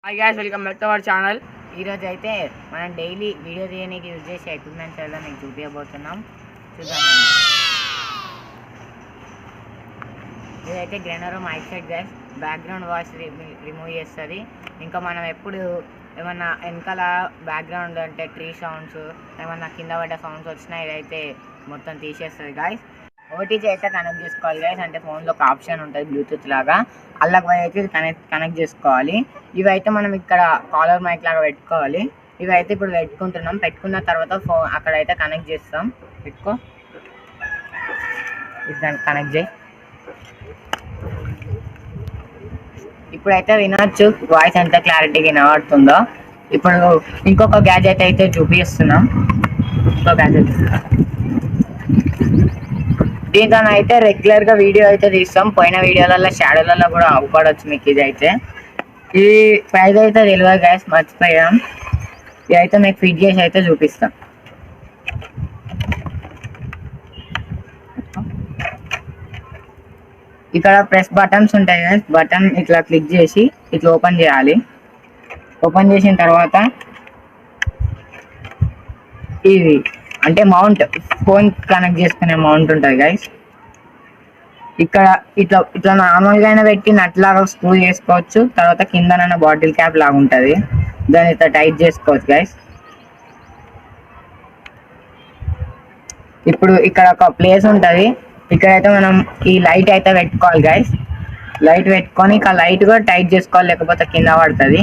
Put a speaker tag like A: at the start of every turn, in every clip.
A: Hi guys, welcome back to our channel.
B: ఈరోజు అయితే మనం డైలీ వీడియో తీయడానికి యూజ్ చేసే ఎక్విప్మెంట్స్ ఏదో మీకు చూపించబోతున్నాం. చూద్దాం. ఇదైతే గ్రైనర్ mic set guys. Background voice remove చేస్తుంది. ఇంకా మనం ఎప్పుడు ఏమన్నా వెనకాల బ్యాక్గ్రౌండ్ అంటే ట్రీ సౌండ్స్ ఏమన్నా కింద పడ్డ సౌండ్స్ వచ్చినా ఇదైతే మొత్తం తీసేస్తుంది గైస్. ఓటీజీ అయితే కనెక్ట్ చేసుకోవాలి గైస్. అంటే ఫోన్లో ఒక ఆప్షన్ ఉంటుంది బ్లూటూత్ లాగా, అల్లకి పోయి అయితే కనెక్ట్ చేసుకోవాలి. ఇవైతే మనం ఇక్కడ కాలర్ మైక్ లాగా పెట్టుకోవాలి. ఇవైతే ఇప్పుడు పెట్టుకుంటున్నాం. పెట్టుకున్న తర్వాత అక్కడైతే కనెక్ట్ చేస్తాం. పెట్టుకో, దానికి కనెక్ట్ చేయి. ఇప్పుడైతే వినొచ్చు వాయిస్ ఎంత క్లారిటీగా వినబడుతుందో. ఇప్పుడు ఇంకొక గ్యాజెట్ అయితే చూపిస్తున్నాం. ఇంకో గ్యాజెట్ దీంతో అయితే రెగ్యులర్గా వీడియో అయితే తీస్తాం. పోయిన వీడియోలలో షాడోలలో కూడా అవ్వపడవచ్చు మీకు. ఇది అయితే ఈ ప్రైజ్ అయితే తెలియదు గ్యాస్, మర్చిపోయాం. ఇది అయితే మీకు ఫిట్ చేసి అయితే చూపిస్తాం. ఇక్కడ ప్రెస్ బటన్స్ ఉంటాయి గ్యాస్. బటన్ ఇట్లా క్లిక్ చేసి ఇట్లా ఓపెన్ చేయాలి. ఓపెన్ చేసిన తర్వాత ఇది అంటే మౌంట్, ఫోన్ కనెక్ట్ చేసుకునే మౌంట్ ఉంటుంది గైస్. ఇక్కడ ఇట్లా ఇట్లా నార్మల్గా అయినా పెట్టి నట్లాగా స్క్రూ చేసుకోవచ్చు. తర్వాత కిందనైనా బాటిల్ క్యాప్ లాగా ఉంటుంది, దాన్ని ఇట్లా టైట్ చేసుకోవచ్చు గైస్. ఇప్పుడు ఇక్కడ ఒక ప్లేస్ ఉంటుంది. ఇక్కడైతే మనం ఈ లైట్ అయితే పెట్టుకోవాలి గైస్. లైట్ పెట్టుకొని ఇక లైట్ కూడా టైట్ చేసుకోవాలి, లేకపోతే కింద పడుతుంది.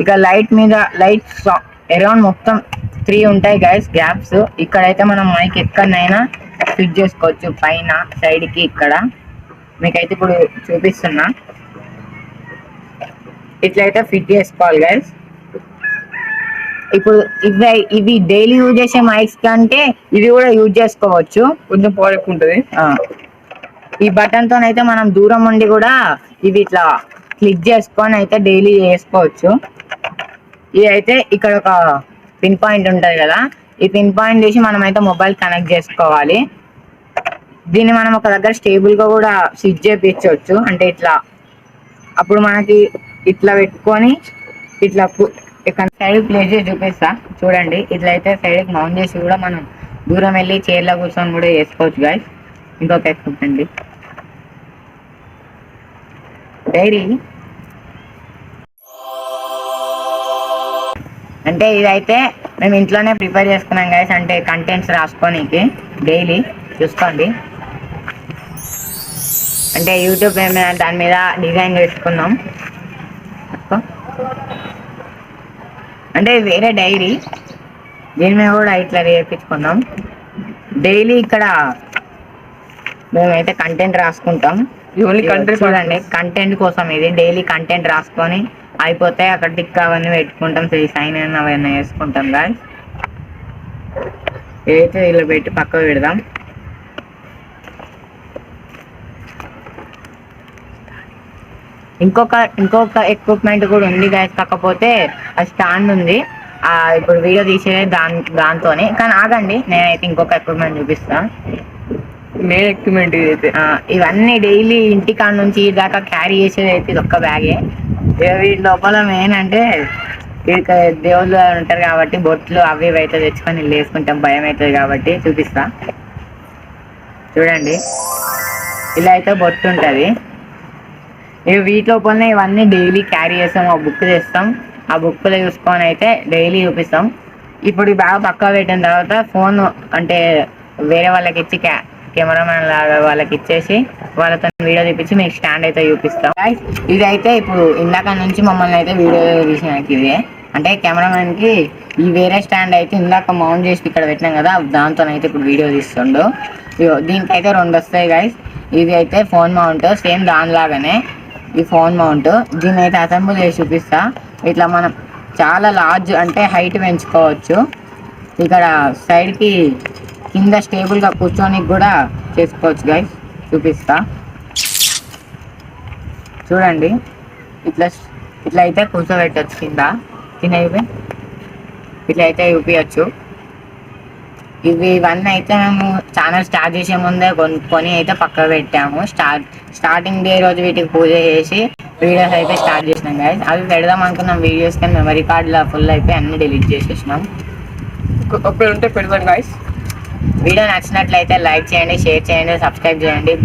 B: ఇక లైట్ మీద లైట్స్ అరౌండ్ మొత్తం 3 ఉంటాయి గైస్ గ్యాప్స్. ఇక్కడైతే మనం మైక్ ఎక్కడైనా ఫిట్ చేసుకోవచ్చు, పైన సైడ్కి. ఇక్కడ మీకైతే ఇప్పుడు చూపిస్తున్నా. ఇట్లయితే ఫిట్ చేసుకోవాలి గైస్. ఇప్పుడు ఇవి డైలీ యూజ్ చేసే మైక్స్ కంటే ఇవి కూడా యూజ్ చేసుకోవచ్చు.
A: కొంచెం పవర్ ఉంటుంది.
B: ఈ బటన్తో అయితే మనం దూరం ఉండి కూడా ఇవి ఇట్లా క్లిక్ చేసుకొని అయితే డైలీ చేసుకోవచ్చు. ఇది అయితే ఇక్కడ ఒక పిన్ పాయింట్ ఉంటుంది కదా, ఈ పిన్ పాయింట్ తీసి మనం అయితే మొబైల్ కనెక్ట్ చేసుకోవాలి. దీన్ని మనం ఒక దగ్గర స్టేబుల్గా కూడా స్విచ్ చేయించవచ్చు. అంటే ఇట్లా అప్పుడు మనకి ఇట్లా పెట్టుకొని ఇట్లా ఇక్కడ సైడ్ ప్లేస్ చేసి చూపిస్తా చూడండి. ఇట్లా అయితే సైడ్కి మౌంట్ చేసి కూడా మనం దూరం వెళ్ళి చైర్లో కూర్చొని కూడా చేసుకోవచ్చు గాయస్. ఇంకొక ఎక్విప్మెంట్ డైరీ అంటే ఇదైతే మేము ఇంట్లోనే ప్రిపేర్ చేసుకున్నాం గైస్. అంటే కంటెంట్స్ రాసుకోనికి డైలీ చూసుకోండి. అంటే యూట్యూబ్ దాని మీద డిజైన్ చేసుకున్నాం. అంటే వేరే డైరీ, దీని మీద కూడా ఇట్లా చేయించుకున్నాం. డైలీ ఇక్కడ మేమైతే కంటెంట్ రాసుకుంటాం. చూడండి, కంటెంట్ కోసం ఇది డైలీ కంటెంట్ రాసుకొని అయిపోతే అక్కడ టిక్ అవన్నీ పెట్టుకుంటాం, సైన్ అవన్నీ వేసుకుంటాం గాయస్. ఏదైతే ఇలా పెట్టి పక్కకు పెడదాం. ఇంకొక ఎక్విప్మెంట్ కూడా ఉంది గాయస్, కాకపోతే ఆ స్టాండ్ ఉంది. ఇప్పుడు వీడియో తీసేది దాంతోనే. కానీ ఆగండి, నేనైతే ఇంకొక ఎక్విప్మెంట్ చూపిస్తా.
A: మెయిన్ ఎక్విప్మెంట్ ఇదైతే.
B: ఇవన్నీ డైలీ ఇంటికాడ నుంచి దాకా క్యారీ చేసేది అయితే ఇది ఒక్క బ్యాగే. వీటి లోపల మెయిన్ అంటే వీళ్ళకి దేవుళ్ళు ఉంటారు కాబట్టి బొట్లు అవి ఇవి అయితే తెచ్చుకొని ఇల్లు వేసుకుంటాం, భయం అవుతుంది కాబట్టి చూపిస్తా. చూడండి, ఇలా అయితే బొట్టు ఉంటుంది. వీటి లోపలనే ఇవన్నీ డైలీ క్యారీ చేస్తాం. ఆ బుక్ తెస్తాం, ఆ బుక్లో చూసుకొని అయితే డైలీ చూపిస్తాం. ఇప్పుడు ఈ బ్యాగ్ పక్కా పెట్టిన తర్వాత ఫోన్ అంటే వేరే వాళ్ళకి ఇచ్చి కెమెరామెన్ లాగా వాళ్ళకి ఇచ్చేసి వాళ్ళతో వీడియో తీపించి మీకు స్టాండ్ అయితే చూపిస్తాం. ఇదైతే ఇప్పుడు ఇందాక నుంచి మమ్మల్ని అయితే వీడియో తీసినాక ఇదే అంటే కెమెరామెన్కి ఈ వేరే స్టాండ్ అయితే ఇందాక మౌంట్ చేసి ఇక్కడ పెట్టినాం కదా, దాంతోనైతే ఇప్పుడు వీడియో తీస్తుండు. దీనికైతే 2 వస్తాయి గైస్. ఇది అయితే ఫోన్ మౌంట్, సేమ్ దానిలాగానే ఈ ఫోన్ మౌంట్. దీన్ని అయితే అసెంబుల్ చేసి చూపిస్తా. ఇట్లా మనం చాలా లార్జ్ అంటే హైట్ పెంచుకోవచ్చు. ఇక్కడ సైడ్కి కింద స్టేబుల్గా కూర్చొని కూడా చేసుకోవచ్చు గైస్. చూపిస్తా చూడండి. ఇట్లా అయితే కూర్చోబెట్టచ్చు, కింద ఇవి ఇట్లా అయితే చూపించచ్చు. ఇవన్నీ అయితే మేము ఛానల్ స్టార్ట్ చేసే ముందే కొని అయితే పక్క పెట్టాము. స్టార్టింగ్ డే రోజు వీటికి పూజ చేసి వీడియోస్ అయితే స్టార్ట్ చేసినాం గైస్. అవి పెడదాం అనుకున్నాం వీడియోస్, కానీ మెమరీ కార్డులో ఫుల్ అయిపోయి అన్ని డిలీట్ చేసేసినాం.
A: ఒకరు ఉంటే పెడతాను గాయస్.
B: వీడియో నచ్చినట్లయితే లైక్ చేయండి, షేర్ చేయండి, సబ్స్క్రైబ్ చేయండి.